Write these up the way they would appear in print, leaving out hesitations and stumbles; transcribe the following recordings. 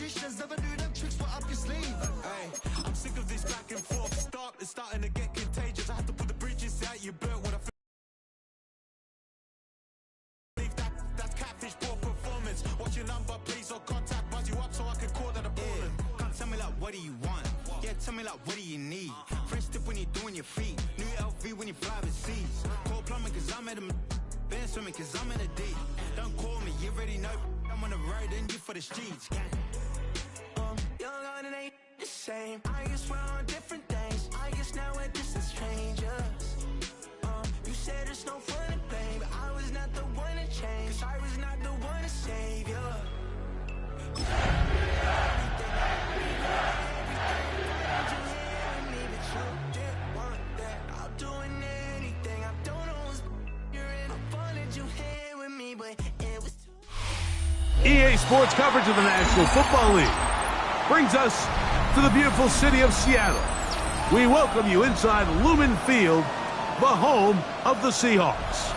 magicians never knew them tricks were up your sleeve. Hey, I'm sick of this back and forth start. It's starting to get contagious. I have to put the bridges out you built when I think that's catfish, poor performance. What's your number, please, or contact buzz you up so I can call that a ballin'. Can't tell me like what do you want? Yeah, tell me like what do you need? Fresh tip when you're doing your feet. New LV when you fly overseas. Call plumbing cause I'm at a been swimming cause I'm in a D. Don't call me, you already know I'm on the road and you for the streets. Young on and ain't the same. I guess we're on different things. I guess now we're distant strangers. You said there's no fun to blame, but I was not the one to change. Cause I was not the one to save you. EA Sports coverage of the National Football League brings us to the beautiful city of Seattle. We welcome you inside Lumen Field, the home of the Seahawks.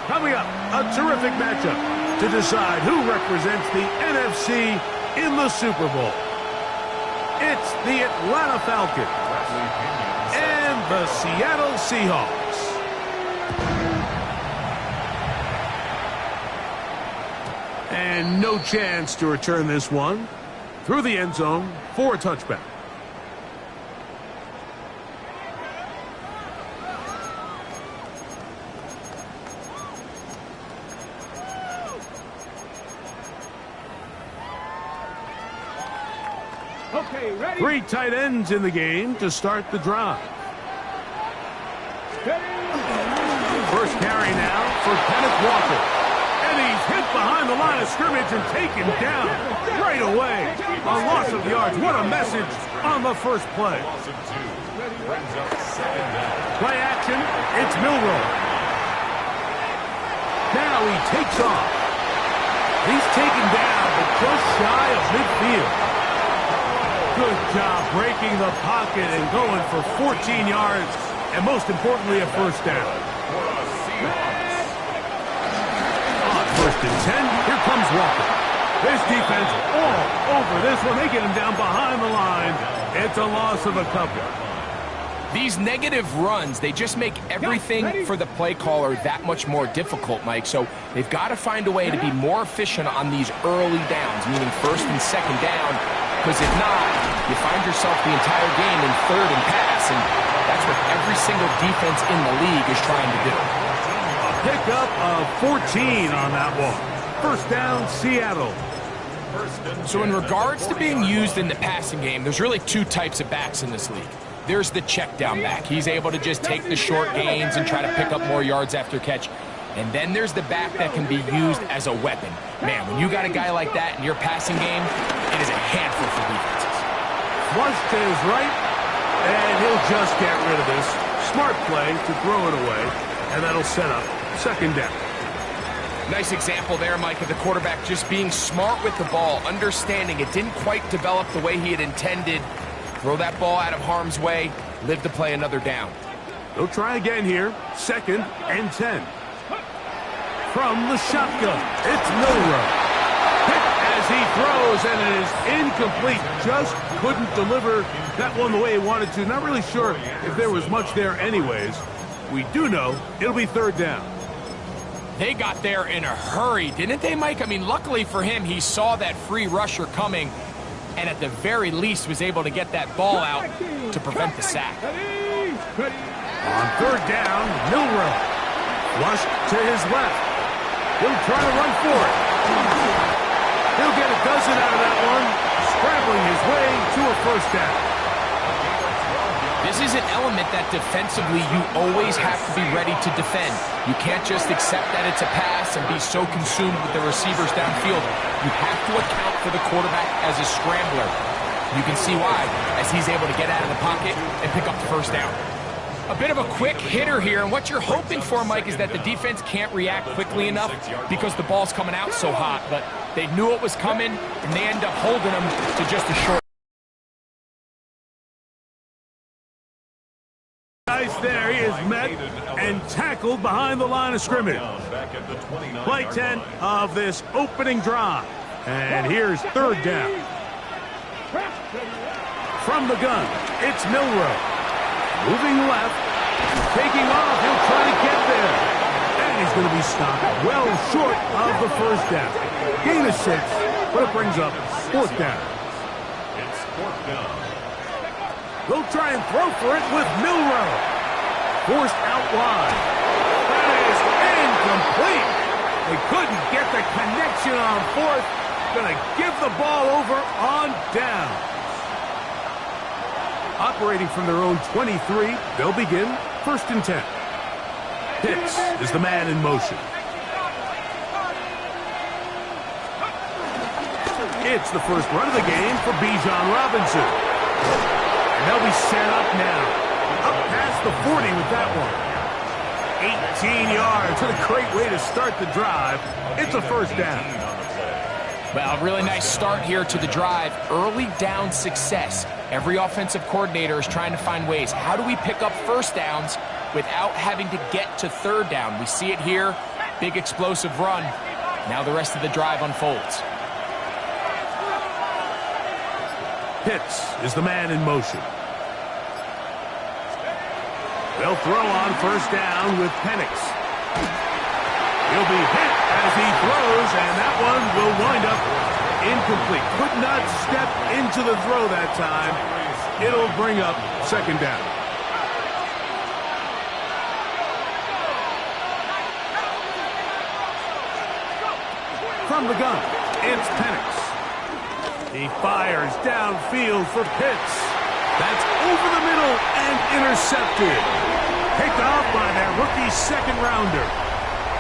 Coming up, a terrific matchup to decide who represents the NFC in the Super Bowl. It's the Atlanta Falcons and the Seattle Seahawks. And no chance to return this one through the end zone for a touchback. Okay, ready? 3 tight ends in the game to start the drive. First carry now for Kenneth Walker. And he's hit behind the line of scrimmage and taken down right away. A loss of yards. What a message on the first play. Play action. It's Milroe. Now he takes off. He's taken down, but just shy of midfield. Good job breaking the pocket and going for 14 yards, and most importantly, a first down. First and 10, here comes Walker. This defense all over this one. They get him down behind the line. It's a loss of a couple. These negative runs, they just make everything for the play caller that much more difficult, Mike. So they've got to find a way to be more efficient on these early downs, meaning first and second down, because if not, you find yourself the entire game in third and pass, and that's what every single defense in the league is trying to do. Pickup of 14 on that one. First down, Seattle. So in regards to being used in the passing game, there's really 2 types of backs in this league. There's the check down back. He's able to just take the short gains and try to pick up more yards after catch. And then there's the back that can be used as a weapon. Man, when you got a guy like that in your passing game, it is a handful for defenses. Flush to his right, and he'll just get rid of this. Smart play to throw it away, and that'll set up second down. Nice example there, Mike, of the quarterback just being smart with the ball, understanding it didn't quite develop the way he had intended. Throw that ball out of harm's way, live to play another down. They'll try again here, second and 10. From the shotgun, it's Milroe. Hit as he throws, and it is incomplete. Just couldn't deliver that one the way he wanted to. Not really sure if there was much there anyways. We do know it'll be third down. They got there in a hurry, didn't they, Mike? I mean, luckily for him, he saw that free rusher coming, and at the very least was able to get that ball out to prevent the sack. On third down, Milroe. Flush to his left. He'll try to run for it. He'll get a dozen out of that one, scrambling his way to a first down. This is an element that defensively you always have to be ready to defend. You can't just accept that it's a pass and be so consumed with the receivers downfield. You have to account for the quarterback as a scrambler. You can see why, as he's able to get out of the pocket and pick up the first down. A bit of a quick hitter here, and what you're hoping for, Mike, is that the defense can't react quickly enough because the ball's coming out so hot, but they knew it was coming, and they end up holding them to just a short. There he is met and tackled behind the line of scrimmage. Play 10 of this opening drive. And here's third down. From the gun, it's Milrow. Moving left, taking off, he'll try to get there. And he's going to be stopped well short of the first down. Gain of 6, but it brings up 4th down. It's 4th down. They'll try and throw for it with Milrow. Forced out wide. That is incomplete. They couldn't get the connection on 4th. Gonna give the ball over on down. Operating from their own 23, they'll begin 1st and 10. Pitts is the man in motion. It's the first run of the game for Bijan Robinson. And they'll be set up now. Up past the 40 with that one. 18 yards. What a great way to start the drive. It's a 1st down. Well, a really nice start here to the drive. Early down success. Every offensive coordinator is trying to find ways. How do we pick up 1st downs without having to get to 3rd down? We see it here. Big explosive run. Now the rest of the drive unfolds. Pitts is the man in motion. They'll throw on 1st down with Penix. He'll be hit as he throws, and that one will wind up incomplete. Could not step into the throw that time. It'll bring up 2nd down. From the gun, it's Penix. He fires downfield for Pitts. That's over the middle and intercepted. Picked off by their rookie 2nd rounder.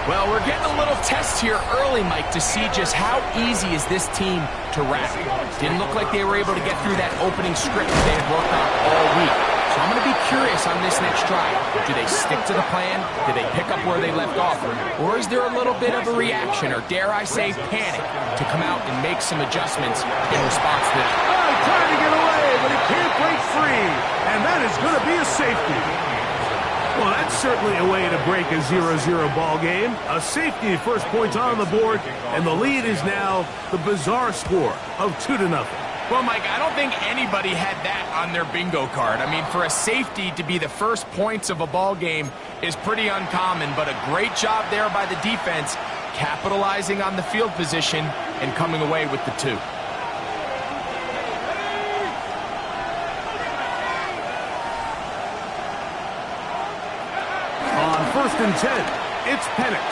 Well, we're getting a little test here early, Mike, to see just how easy is this team to wrap. Didn't look like they were able to get through that opening script that they had worked on all week. So I'm going to be curious on this next drive. Do they stick to the plan? Do they pick up where they left off? Or is there a little bit of a reaction, or dare I say panic, to come out and make some adjustments in response to that? Oh, trying to get away, but he can't break free. And that is going to be a safety. Well, that's certainly a way to break a 0-0 ball game. A safety, 1st points on the board, and the lead is now the bizarre score of 2-0. Well, Mike, I don't think anybody had that on their bingo card. I mean, for a safety to be the 1st points of a ball game is pretty uncommon, but a great job there by the defense, capitalizing on the field position and coming away with the 2. On 1st and 10, it's Penix.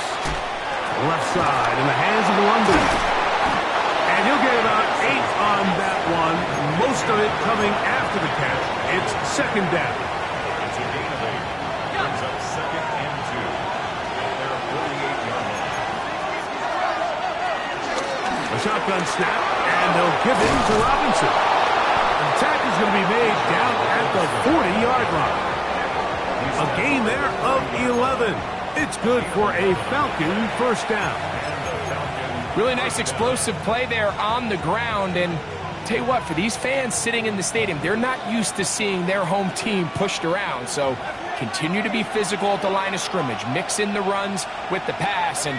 Left side in the hands of London. And he'll get about 8 on that one. Most of it coming after the catch. It's 2nd down. It's a gain of 8. Brings up 2nd and 2. At their 48-yard line. A shotgun snap, and they'll give it to Robinson. The tackle is going to be made down at the 40-yard line. A gain there of 11. It's good for a Falcon 1st down. Really nice explosive play there on the ground. And tell you what, for these fans sitting in the stadium, they're not used to seeing their home team pushed around. So continue to be physical at the line of scrimmage. Mix in the runs with the pass. And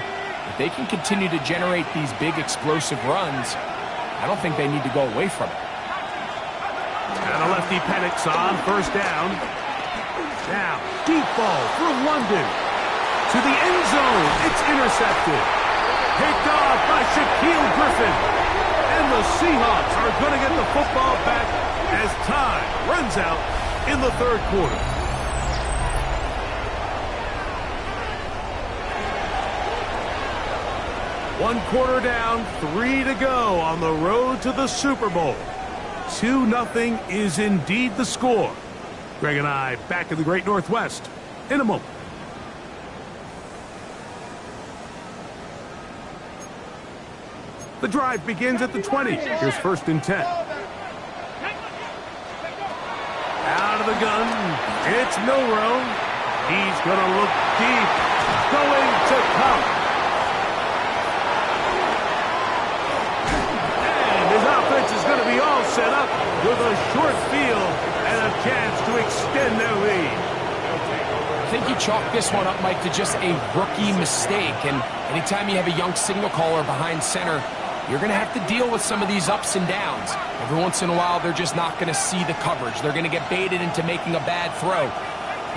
if they can continue to generate these big explosive runs, I don't think they need to go away from it. And a lefty Penix on 1st down. Now, deep ball for London. To the end zone. It's intercepted. Picked off by Shaquille Griffin. And the Seahawks are going to get the football back as time runs out in the 3rd quarter. One quarter down, 3 to go on the road to the Super Bowl. 2-0 is indeed the score. Greg and I back in the Great Northwest in a moment. The drive begins at the 20. Here's 1st and 10. Out of the gun. It's Milrow. He's going to look deep. Going to come. And his offense is going to be all set up with a short field and a chance to extend their lead. I think you chalk this one up, Mike, to just a rookie mistake. And anytime you have a young signal caller behind center, you're going to have to deal with some of these ups and downs. Every once in a while, they're just not going to see the coverage. They're going to get baited into making a bad throw.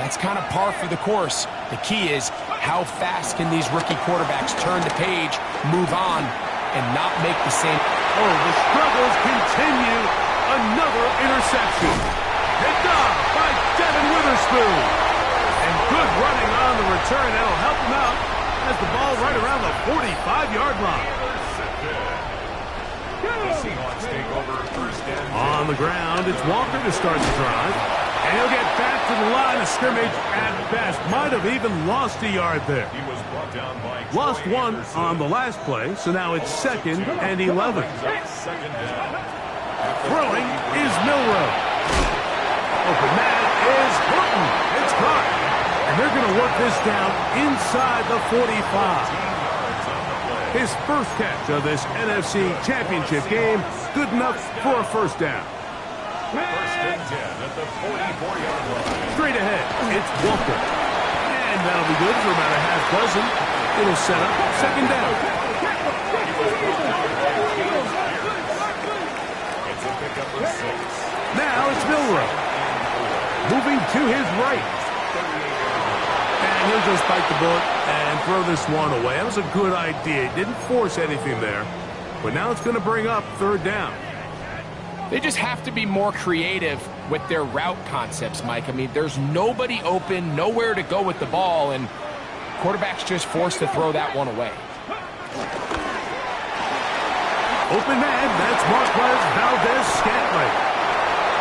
That's kind of par for the course. The key is, how fast can these rookie quarterbacks turn the page, move on, and not make the same... Oh, the struggles continue. Another interception. Picked off by Devin Witherspoon. And good running on the return. That'll help him out. Has the ball right around the 45-yard line. The Seahawks take over first down. On the ground, it's Walker to start the drive. And he'll get back to the line of scrimmage at best. Might have even lost a yard there. He was brought down by Lost one on the last play, so now it's 2nd and 11. Second down. Throwing is Milroe. Open man is Horton. It's caught. And they're going to work this down inside the 45. His first catch of this NFC Championship game, good enough for a first down. First and 10 at the 44-yard line. Straight ahead, it's Walker. And that'll be good for about a half dozen. It'll set up 2nd down. It's a pickup of 6. Now it's Milroe. Moving to his right. And he'll just bite the bullet and throw this one away. That was a good idea. He didn't force anything there. But now it's going to bring up 3rd down. They just have to be more creative with their route concepts, Mike. I mean, there's nobody open, nowhere to go with the ball, and quarterback's just forced to throw that one away. Open man, that's Marquez Valdez-Scantling.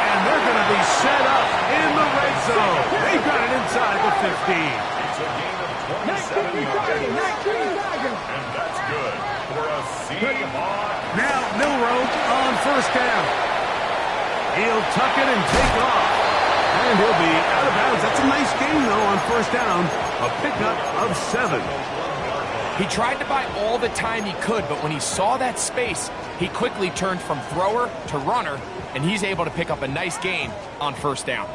And they're going to be set up in the red zone. They've got it inside the 15. It's a gain of 27 yards. And that's good for a Seahawk. Now Milroe on 1st down. He'll tuck it and take off. And he'll be out of bounds. That's a nice gain, though, on 1st down. A pickup of 7. He tried to buy all the time he could, but when he saw that space, he quickly turned from thrower to runner, and he's able to pick up a nice gain on 1st down.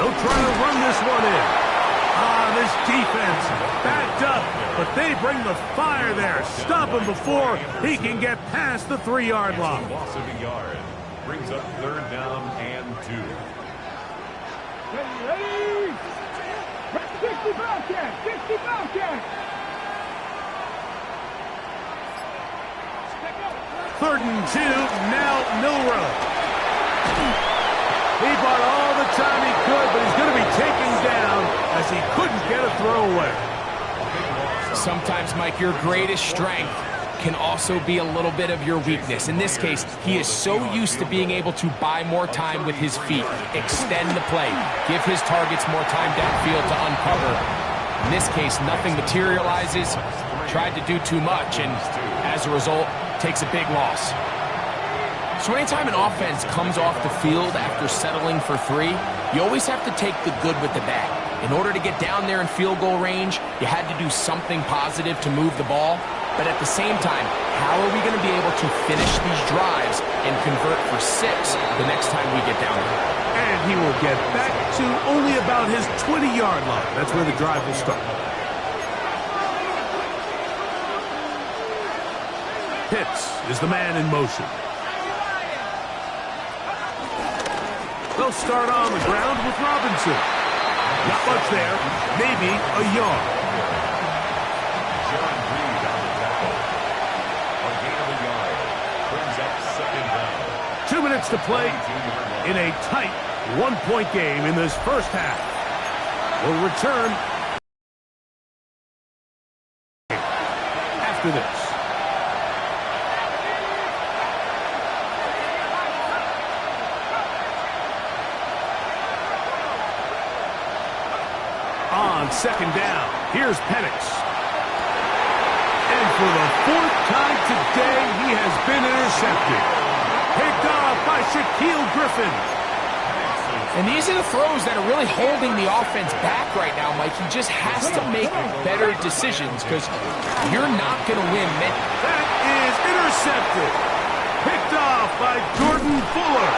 They'll try to run this one in. This defense backed up, but they bring the fire there. Stop him before he can get past the 3-yard line. Loss of a yard brings up 3rd down and 2. Ready? 60 Bobcat! 60 Bobcat! 3rd and 2, now Milroe. He bought all the time he could, but he's going to be taken down as he couldn't get a throwaway. Sometimes, Mike, your greatest strength can also be a little bit of your weakness. In this case, he is so used to being able to buy more time with his feet, extend the play, give his targets more time downfield to uncover. In this case, nothing materializes, tried to do too much, and as a result, takes a big loss. So anytime an offense comes off the field after settling for 3, you always have to take the good with the bad. In order to get down there in field goal range, you had to do something positive to move the ball. But at the same time, how are we going to be able to finish these drives and convert for 6 the next time we get down there? And he will get back to only about his 20-yard line. That's where the drive will start. Pitts is the man in motion. They'll start on the ground with Robinson. Not much there, maybe a yard. John Reed on the tackle. A gain of a yard brings up 2nd down. 2 minutes to play in a tight 1-point game in this first half. We'll return after this. On 2nd down, here's Penix. And for the 4th time today, he has been intercepted. Picked off by Shaquille Griffin. And these are the throws that are really holding the offense back right now, Mike. He just has to make better decisions because you're not going to win many. That is intercepted. Picked off by Jordan Fuller.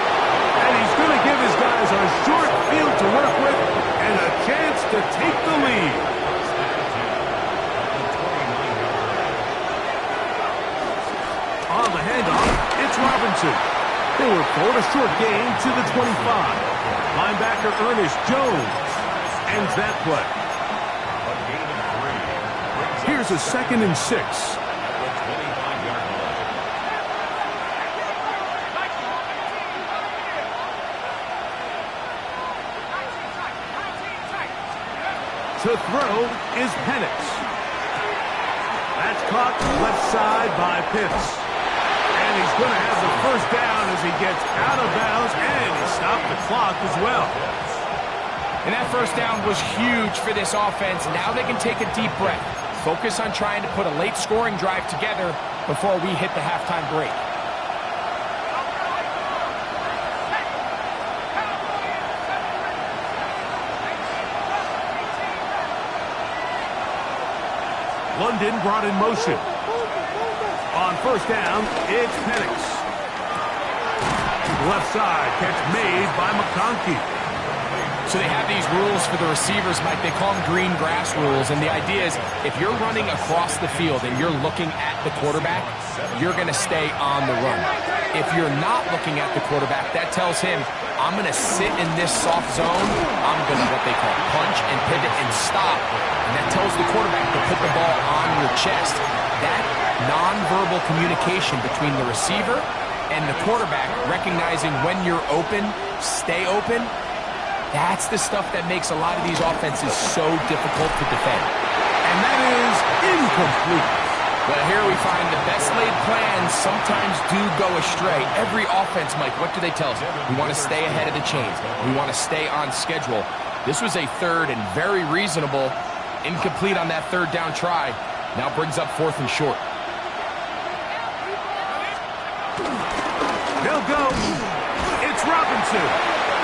And he's going to give his guys a short field to work with and a chance to take the lead. On the handoff, it's Robinson. They were forward a short gain to the 25. Linebacker Ernest Jones ends that play. Here's a 2nd and 6. To throw is Penix. That's caught left side by Pitts. And he's going to have the first down as he gets out of bounds, and he stopped the clock as well. And that first down was huge for this offense. Now they can take a deep breath. Focus on trying to put a late scoring drive together before we hit the halftime break. London brought in motion. On first down, it's Penix. Left side, catch made by McConkey. So they have these rules for the receivers, Mike. They call them green grass rules. And the idea is if you're running across the field and you're looking at the quarterback, you're going to stay on the run. If you're not looking at the quarterback, that tells him, I'm going to sit in this soft zone. I'm going to what they call punch and pivot and stop. And that tells the quarterback to put the ball on your chest. That nonverbal communication between the receiver and the quarterback, recognizing when you're open, stay open, that's the stuff that makes a lot of these offenses so difficult to defend. And that is incomplete. Well, here we find the best laid plans sometimes do go astray. Every offense, Mike, what do they tell us? We want to stay ahead of the chains. We want to stay on schedule. This was a third and very reasonable. Incomplete on that third down try. Now brings up 4th and short. They'll go. It's Robinson.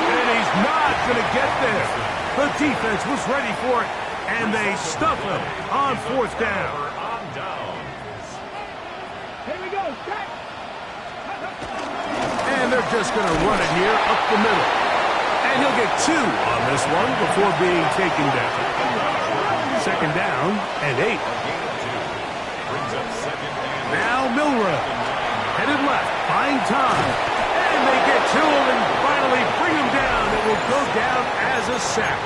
And he's not going to get there. The defense was ready for it, and they stuff him on 4th down. Here we go, set. And they're just going to run it here up the middle. And he'll get 2 on this one before being taken down. 2nd down and 8. Now Milrow. Headed left, buying time. And they get to him and finally bring him down. It will go down as a sack.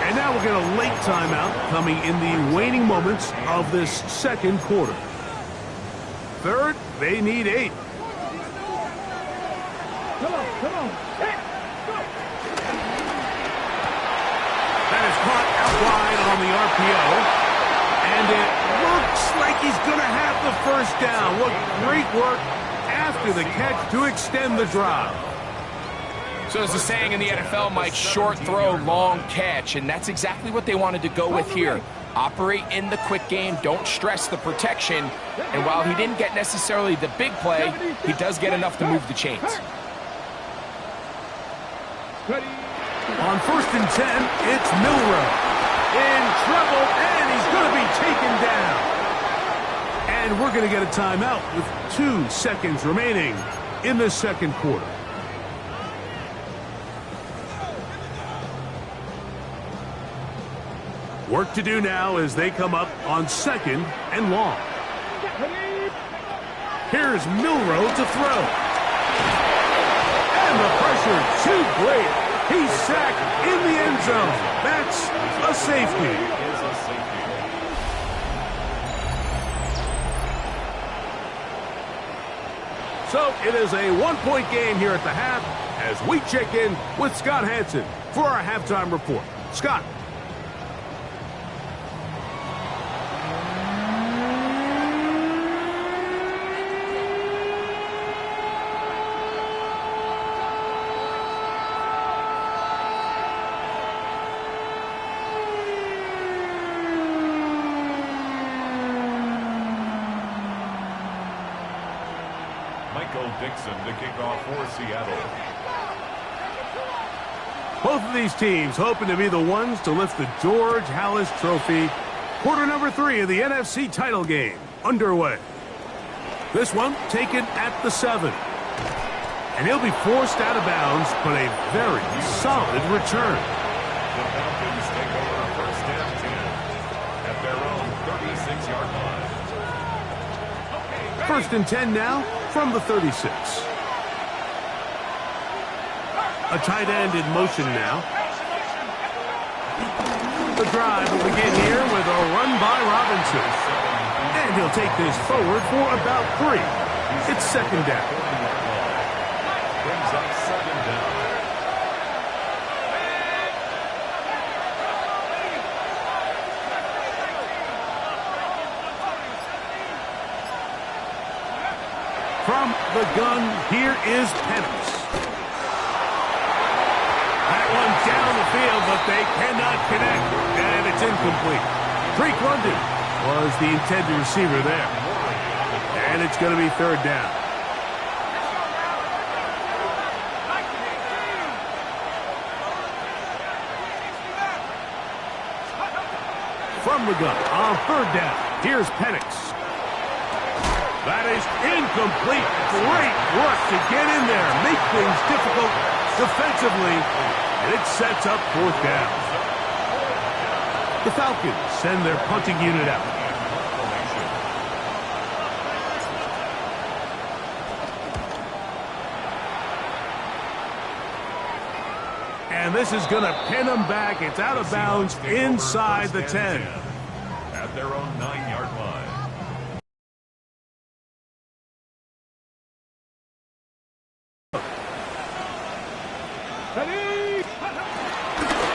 And now we'll get a late timeout coming in the waning moments of this 2nd quarter. 3rd, they need 8. Come on. Set. Go. That is caught out wide on the RPO. And it looks like he's going to have the first down. What great work after the catch to extend the drive. So as the saying in the NFL, Mike, short throw, long catch. And that's exactly what they wanted to go with here. Operate in the quick game. Don't stress the protection. And while he didn't get necessarily the big play, he does get enough to move the chains. On 1st and 10, it's Milrow. In trouble, and he's going to be taken down. And we're going to get a timeout with 2 seconds remaining in the 2nd quarter. Work to do now as they come up on 2nd and long. Here's Milrow to throw. And the pressure too great. He's sacked in the end zone. That's a safety. So it is a 1-point game here at the half as we check in with Scott Hansen for our halftime report. Scott. Dixon to kick off for Seattle. Both of these teams hoping to be the ones to lift the George Halas Trophy. Quarter number 3 of the NFC title game underway. This one taken at the 7. And he'll be forced out of bounds, but a very solid return. The Falcons take over first and 10 at their own 36-yard line. First and 10 now from the 36. A tight end in motion now. The drive will begin here with a run by Robinson. And he'll take this forward for about 3. It's second down. Brings up second down. From the gun, here is Penix. That one down the field, but they cannot connect, and it's incomplete. Drake London was the intended receiver there. And it's going to be third down. From the gun, on third down, here's Penix. That is incomplete. Great work to get in there, make things difficult defensively, and it sets up fourth down. The Falcons send their punting unit out. And this is going to pin them back. It's out of bounds inside the 10. At their own 9-yard line.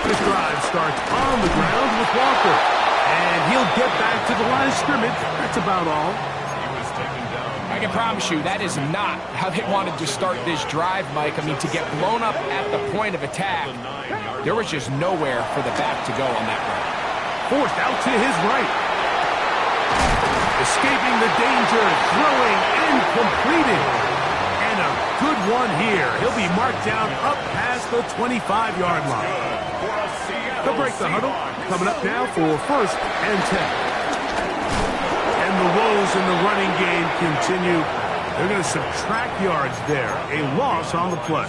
This drive starts on the ground with Walker. And he'll get back to the line of scrimmage. That's about all. He was taken down. I can promise you that is not how they wanted to start this drive, Mike. I mean, to get blown up at the point of attack, there was just nowhere for the back to go on that run. Forced out to his right. Escaping the danger, throwing and completing. And a good one here. He'll be marked down up past the 25-yard line. They'll break the huddle. Coming up now for first and 10. And the woes in the running game continue. They're going to subtract yards there. A loss on the play.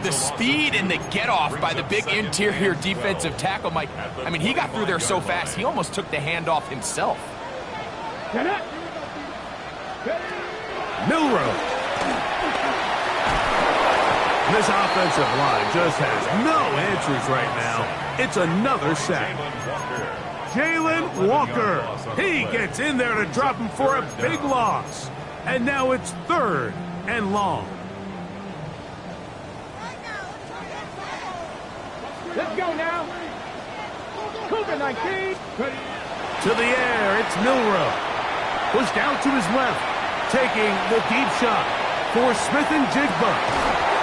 The speed and the get-off by the big interior defensive tackle, Mike. I mean, he got through there so fast, he almost took the handoff himself. Milrow. This offensive line just has no answers right now. It's another sack. Jalen Walker. He gets in there to drop him for a big loss. And now it's third and long. Let's go now. Cougar 19. To the air, it's Milrow. Pushed out to his left. Taking the deep shot for Smith and Jigba.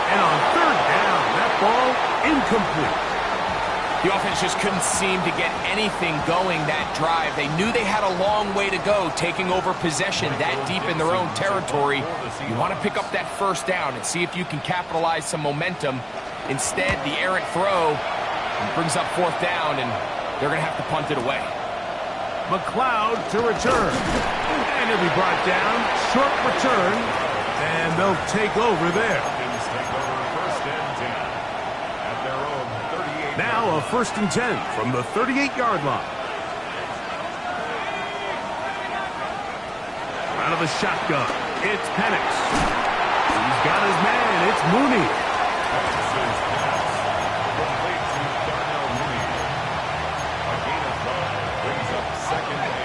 And on third down, that ball incomplete. The offense just couldn't seem to get anything going that drive. They knew they had a long way to go, taking over possession that deep in their own territory. You want to pick up that first down and see if you can capitalize some momentum. Instead, the errant throw brings up fourth down, and they're going to have to punt it away. McLeod to return. And he'll be brought down. Short return. And they'll take over there. Now a first and 10 from the 38-yard line. Out of the shotgun, it's Penix. He's got his man, it's Mooney.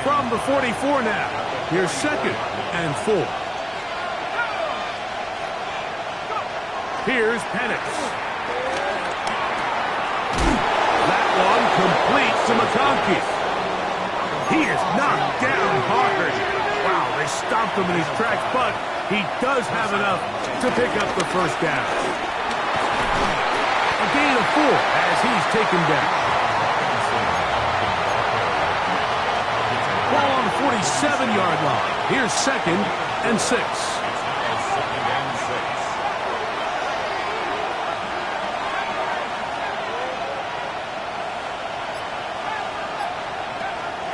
From the 44 now, here's second and 4. Here's Penix. One complete to McConkey. He is knocked down hard. Wow, they stomped him in his tracks, but he does have enough to pick up the first down. A gain of 4 as he's taken down. Ball on the 47-yard line. Here's second and 6.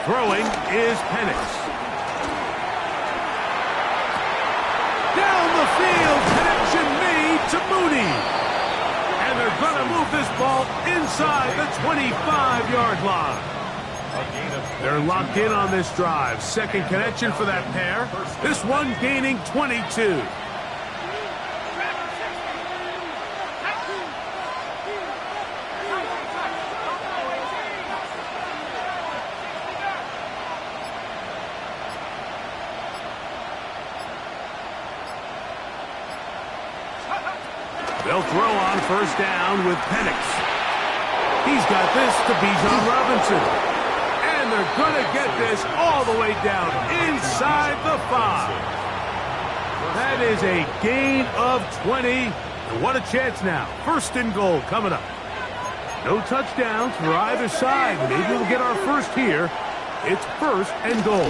Throwing is Penix. Down the field, connection made to Mooney. And they're going to move this ball inside the 25-yard line. They're locked in on this drive. Second connection for that pair. This one gaining 22. They'll throw on first down with Penix. He's got this to Bijan Robinson. And they're going to get this all the way down inside the 5. That is a gain of 20. And what a chance now. First and goal coming up. No touchdowns for either side. Maybe we'll get our first here. It's first and goal.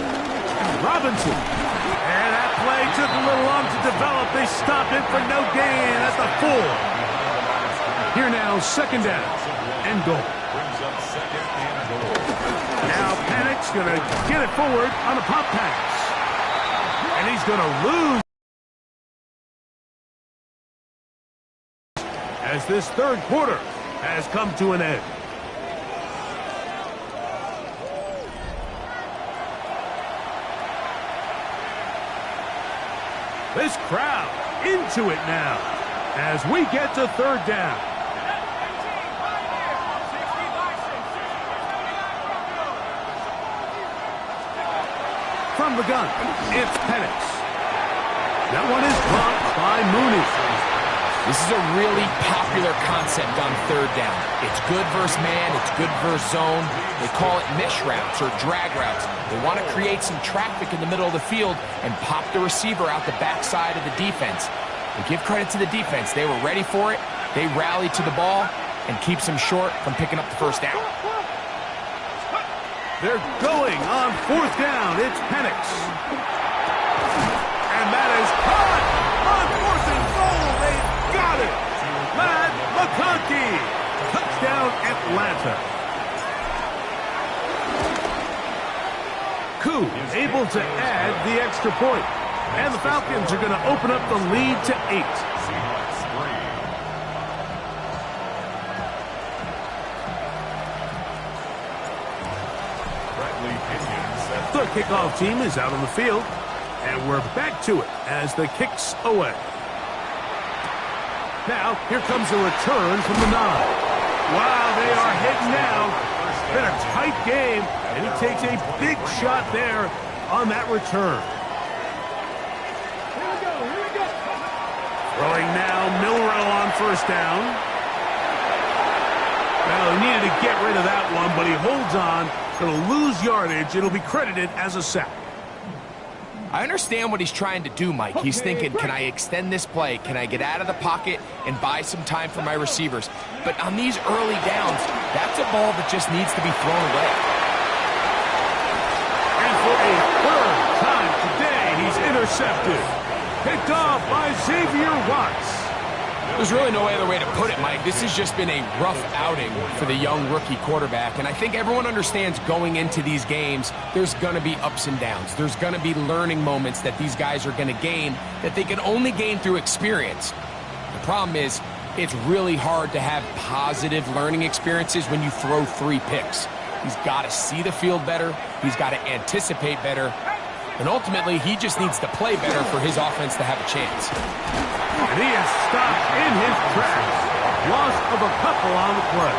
Robinson. And that play took a little long to develop. They stopped it for no gain at the 4. Here now, second down and goal. Now Penix going to get it forward on a pop pass. And he's going to lose as this third quarter has come to an end. This crowd into it now as we get to third down. From the gun, it's Penix. That one is blocked by Mooney. This is a really popular concept on third down. It's good versus man, it's good versus zone. They call it mesh routes or drag routes. They want to create some traffic in the middle of the field and pop the receiver out the backside of the defense. And give credit to the defense. They were ready for it. They rallied to the ball and keeps them short from picking up the first down. They're going on fourth down. It's Penix. And that is caught on fourth and goal. They got it. Matt McConkey. Touchdown, Atlanta. Koo able to add the extra point. And the Falcons are going to open up the lead to 8. The kickoff team is out on the field, and we're back to it as the kick's away. Now, here comes a return from the 9. Wow, they are hitting now. Been a tight game, and he takes a big shot there on that return. Throwing now, Milrow on first down. Well, he needed to get rid of that one, but he holds on. Going to lose yardage. It'll be credited as a sack. I understand what he's trying to do, Mike. He's thinking, can I extend this play? Can I get out of the pocket and buy some time for my receivers? But on these early downs, that's a ball that just needs to be thrown away. And for a third time today, he's intercepted. Picked off by Xavier Watts. There's really no other way to put it, Mike. This has just been a rough outing for the young rookie quarterback, and I think everyone understands going into these games, there's going to be ups and downs. There's going to be learning moments that these guys are going to gain that they can only gain through experience. The problem is, it's really hard to have positive learning experiences when you throw 3 picks. He's got to see the field better. He's got to anticipate better. And ultimately, he just needs to play better for his offense to have a chance. And he is stopped in his tracks. Loss of a couple on the play.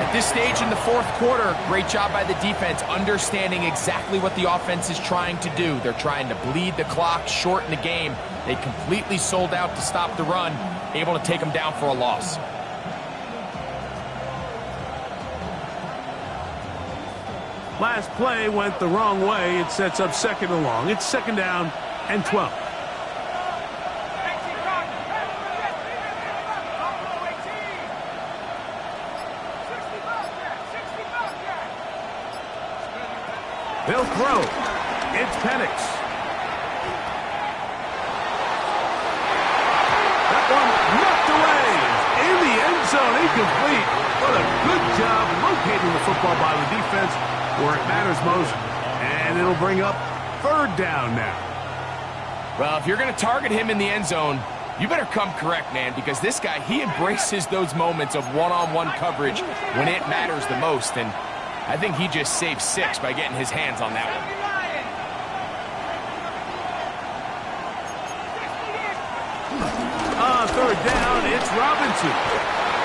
At this stage in the fourth quarter, great job by the defense, understanding exactly what the offense is trying to do. They're trying to bleed the clock, shorten the game. They completely sold out to stop the run, able to take them down for a loss. Last play went the wrong way. It sets up second and long. It's second down and 12. They'll throw. It's Penix. That one knocked away. In the end zone, incomplete. What a good job locating the football by the defense. where it matters most. And it'll bring up third down now. Well, if you're going to target him in the end zone, you better come correct, man, because this guy, he embraces those moments of one-on-one coverage when it matters the most, and I think he just saved 6 by getting his hands on that one. On third down, it's Robinson.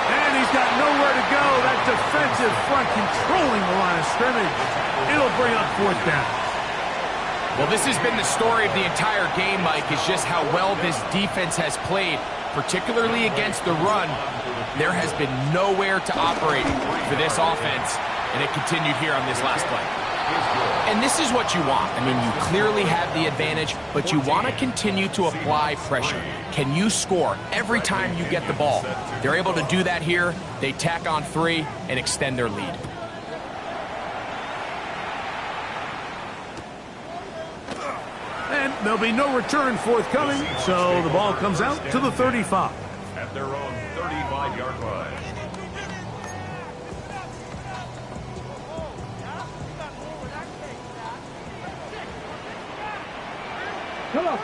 And he's got nowhere to go. That defensive front controlling the line of scrimmage. It'll bring up fourth down. Well, this has been the story of the entire game, Mike, is just how well this defense has played, particularly against the run. There has been nowhere to operate for this offense, and it continued here on this last play. And this is what you want. I mean, you clearly have the advantage, but you want to continue to apply pressure. Can you score every time you get the ball? They're able to do that here. They tack on 3 and extend their lead. And there'll be no return forthcoming, so the ball comes out to the 35. At their own 35-yard line.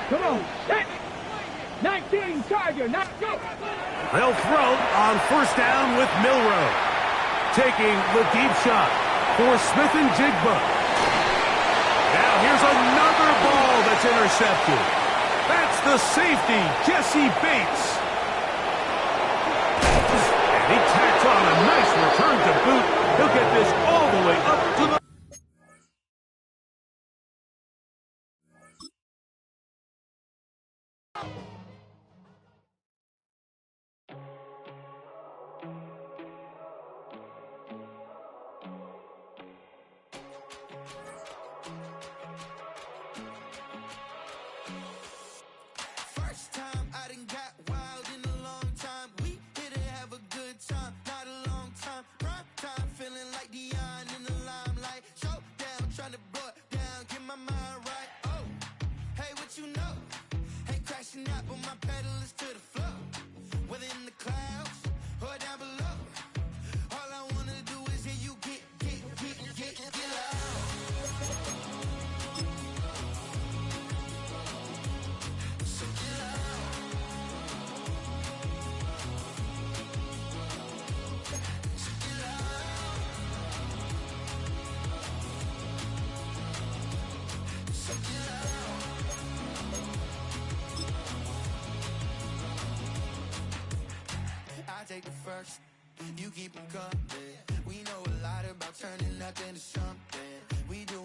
Come on. Set. 19, Charger, now go. They'll throw on first down with Milrow. Taking the deep shot for Smith and Jigba. Now here's another ball that's intercepted. That's the safety, Jesse Bates. And he tacks on a nice return to boot. He'll get this all the way up to the... First time I done got wild in a long time. We here to have a good time, not a long time. Prime time, feeling like Dion in the limelight. Showdown, trying to blow it down, get my mind right. Oh, hey, what you know? Ain't crashing out, but my pedal is to the floor. Whether in the clouds or down below, all I wanna do is hear you get loud. So get loud. So get loud. So get loud. I take the first, you keep them coming. We know a lot about turning nothing to something. We do